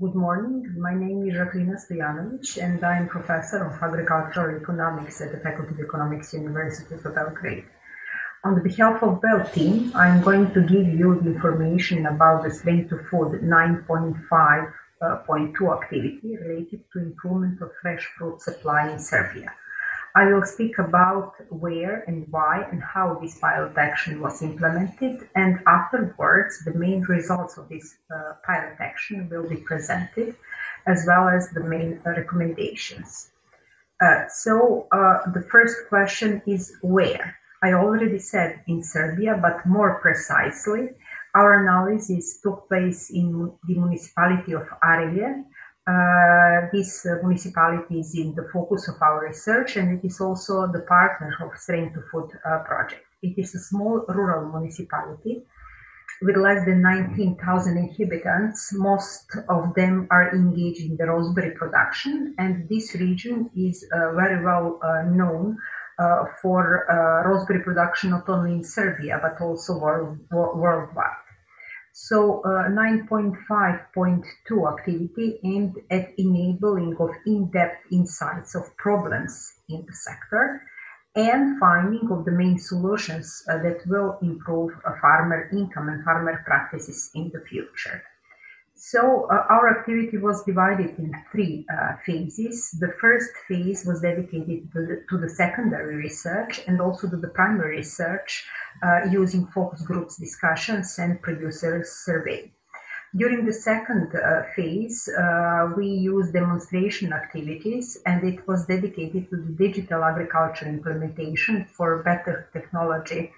Good morning. My name is Arilje, and I am professor of agricultural economics at the Faculty of Economics, University of Belgrade. On behalf of Bell team, I am going to give you the information about the Strength2Food 9.5.2 activity related to improvement of fresh fruit supply in Serbia. I will speak about where and why and how this pilot action was implemented, and afterwards the main results of this pilot action will be presented, as well as the main recommendations. The first question is where. I already said in Serbia, but more precisely, our analysis took place in the municipality of Arilje. This municipality is in the focus of our research, and it is also the partner of Strength2Food project. It is a small rural municipality with less than 19,000 inhabitants. Most of them are engaged in the raspberry production, and this region is very well known for raspberry production not only in Serbia but also worldwide. So 9.5.2 activity aimed at enabling of in-depth insights of problems in the sector and finding of the main solutions that will improve farmer income and farmer practices in the future. So our activity was divided in three phases. The first phase was dedicated to the secondary research and also to the primary research using focus groups discussions and producers survey. During the second phase, we used demonstration activities, and it was dedicated to the digital agriculture implementation for better technology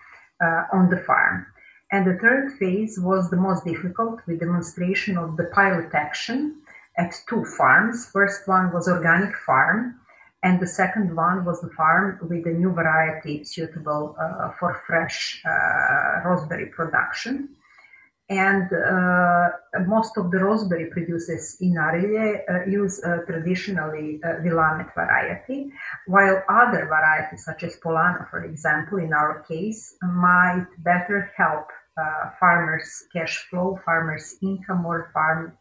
on the farm. And the third phase was the most difficult, with demonstration of the pilot action at two farms. First one was organic farm, and the second one was the farm with a new variety suitable for fresh raspberry production. And most of the raspberry producers in Arilje use traditionally Willamette variety, while other varieties such as Polana, for example, in our case, might better help farmers' cash flow, farmers' income, or farm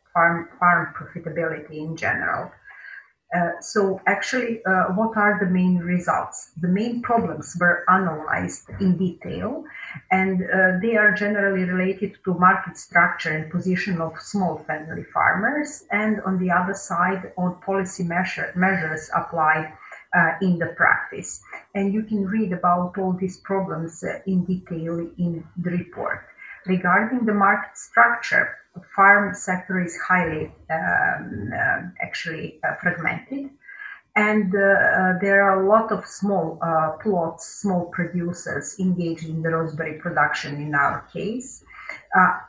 profitability in general. What are the main results? The main problems were analyzed in detail, and they are generally related to market structure and position of small family farmers, and on the other side, on policy measures applied in the practice. And you can read about all these problems in detail in the report. Regarding the market structure, the farm sector is highly fragmented, and there are a lot of small plots, small producers engaged in the raspberry production in our case.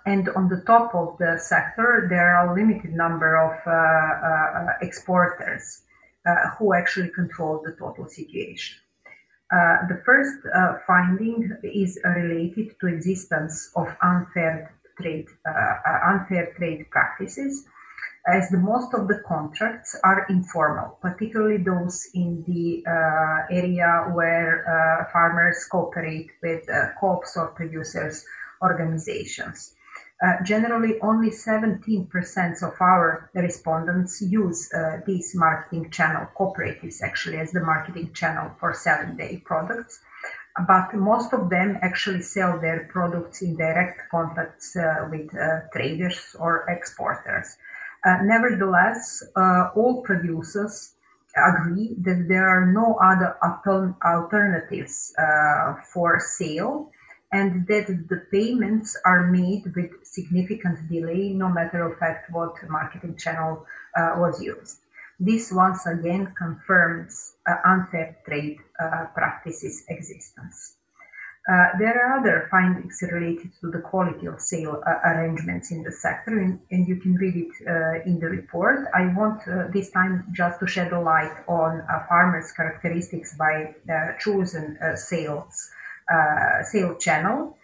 And on the top of the sector, there are a limited number of exporters who actually control the total situation. The first finding is related to existence of unfair trade practices, as the most of the contracts are informal, particularly those in the area where farmers cooperate with co-ops or producers organizations. Generally, only 17% of our respondents use this marketing channel, cooperatives actually, as the marketing channel for selling their products. But most of them actually sell their products in direct contacts with traders or exporters. Nevertheless, all producers agree that there are no other alternatives for sale, and that the payments are made with significant delay, no matter of fact what marketing channel was used. This once again confirms unfair trade practices existence. There are other findings related to the quality of sale arrangements in the sector, and you can read it in the report. I want this time just to shed a light on farmers' characteristics by chosen sale channel.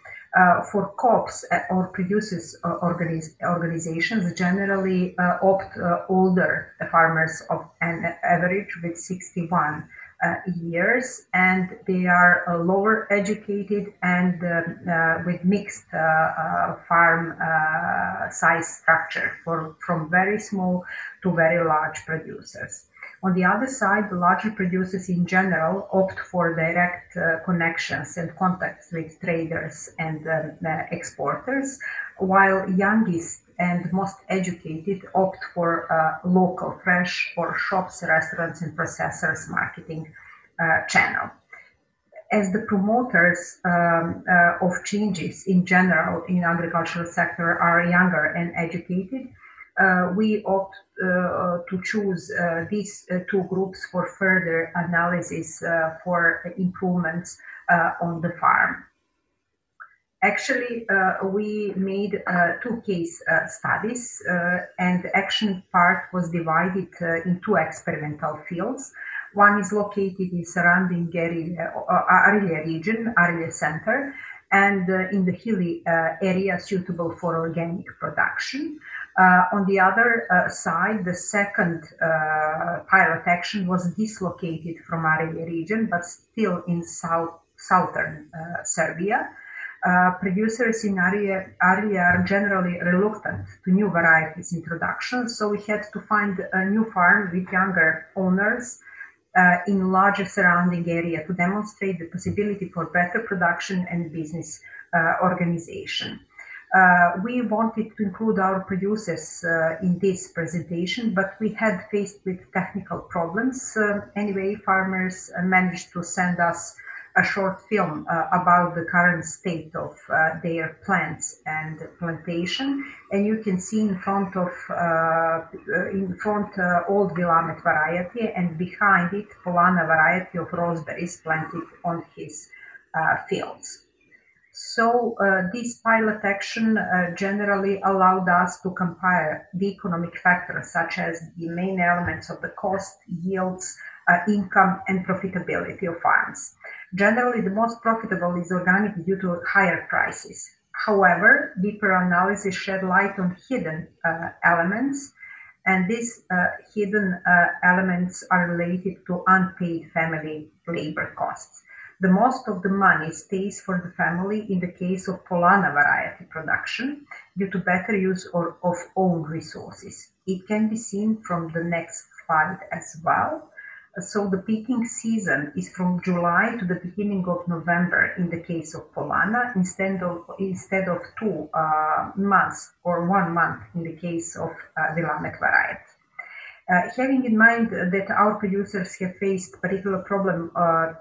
For co-ops or producers organizations generally opt older farmers of an average with 61 years, and they are lower educated and with mixed farm size structure from very small to very large producers. On the other side, the larger producers in general opt for direct connections and contacts with traders and exporters, while youngest and most educated opt for local fresh or shops, restaurants, and processors marketing channel. As the promoters of changes in general in agricultural sector are younger and educated, we opt to choose these two groups for further analysis for improvements on the farm. Actually, we made two case studies, and the action part was divided in two experimental fields. One is located in surrounding Arilje region, Arilje center, and in the hilly area suitable for organic production. On the other side, the second pilot action was dislocated from Arilje region, but still in southern Serbia. Producers in Arilje are generally reluctant to new varieties introduction, so we had to find a new farm with younger owners in larger surrounding area to demonstrate the possibility for better production and business organization. We wanted to include our producers in this presentation, but we had faced with technical problems. Anyway, farmers managed to send us a short film about the current state of their plants and plantation, and you can see in front old Willamette variety, and behind it Polana variety of raspberries planted on his fields. So this pilot action generally allowed us to compare the economic factors such as the main elements of the cost, yields, income, and profitability of farms. Generally, the most profitable is organic due to higher prices. However, deeper analysis shed light on hidden elements, and these hidden elements are related to unpaid family labor costs. The most of the money stays for the family in the case of Polana variety production due to better use of own resources. It can be seen from the next slide as well. So the picking season is from July to the beginning of November in the case of Polana, instead of 2 months or 1 month in the case of Willamette variety. Having in mind that our producers have faced particular problem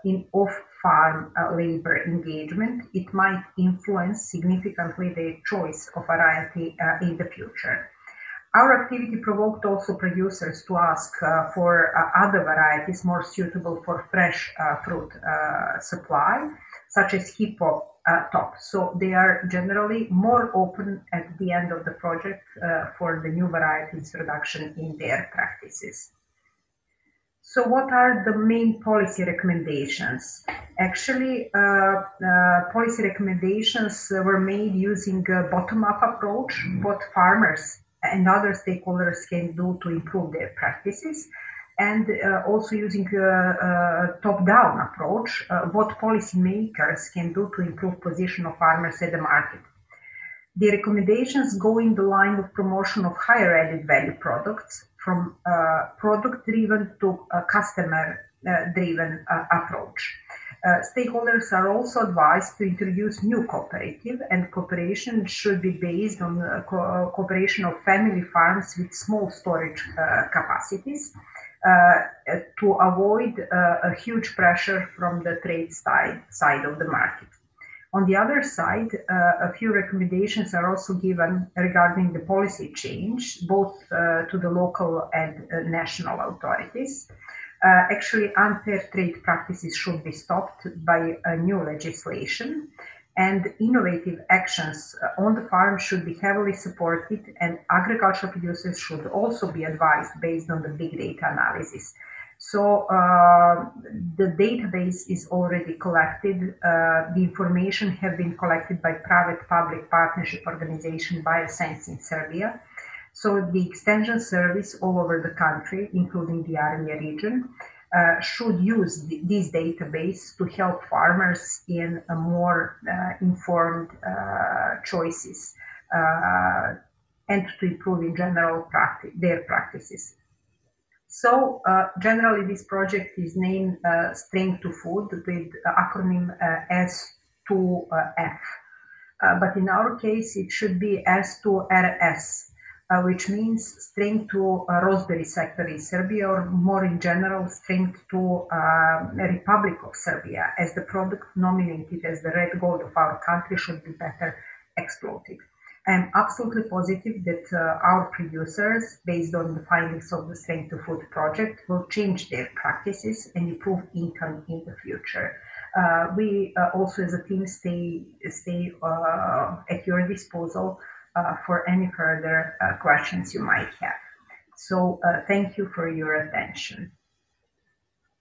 in off-farm labor engagement, it might influence significantly their choice of variety in the future. Our activity provoked also producers to ask for other varieties more suitable for fresh fruit supply, such as hippo top. So they are generally more open at the end of the project for the new varieties introduction in their practices. So what are the main policy recommendations? Actually, policy recommendations were made using a bottom-up approach. Both farmers and other stakeholders can do to improve their practices, and also using a top-down approach, what policymakers can do to improve position of farmers at the market. The recommendations go in the line of promotion of higher added value products from product-driven to customer-driven approach. Stakeholders are also advised to introduce new cooperative, and cooperation should be based on cooperation of family farms with small storage capacities to avoid a huge pressure from the trade side of the market. On the other side, a few recommendations are also given regarding the policy change, both to the local and national authorities. Actually, unfair trade practices should be stopped by a new legislation, and innovative actions on the farm should be heavily supported, and agricultural producers should also be advised based on the big data analysis. So the database is already collected. The information have been collected by private-public partnership organization Bioscience in Serbia. So the extension service all over the country, including the Arilje region, should use this database to help farmers in a more informed choices and to improve in general their practices. So generally this project is named Strength2Food with acronym S2F. But in our case, it should be S2RS, which means strength to raspberry sector in Serbia, or more in general, strength to Republic of Serbia, as the product nominated as the red gold of our country should be better exploited. I'm absolutely positive that our producers, based on the findings of the Strength2Food project, will change their practices and improve income in the future. We also as a team stay at your disposal for any further questions you might have. So thank you for your attention.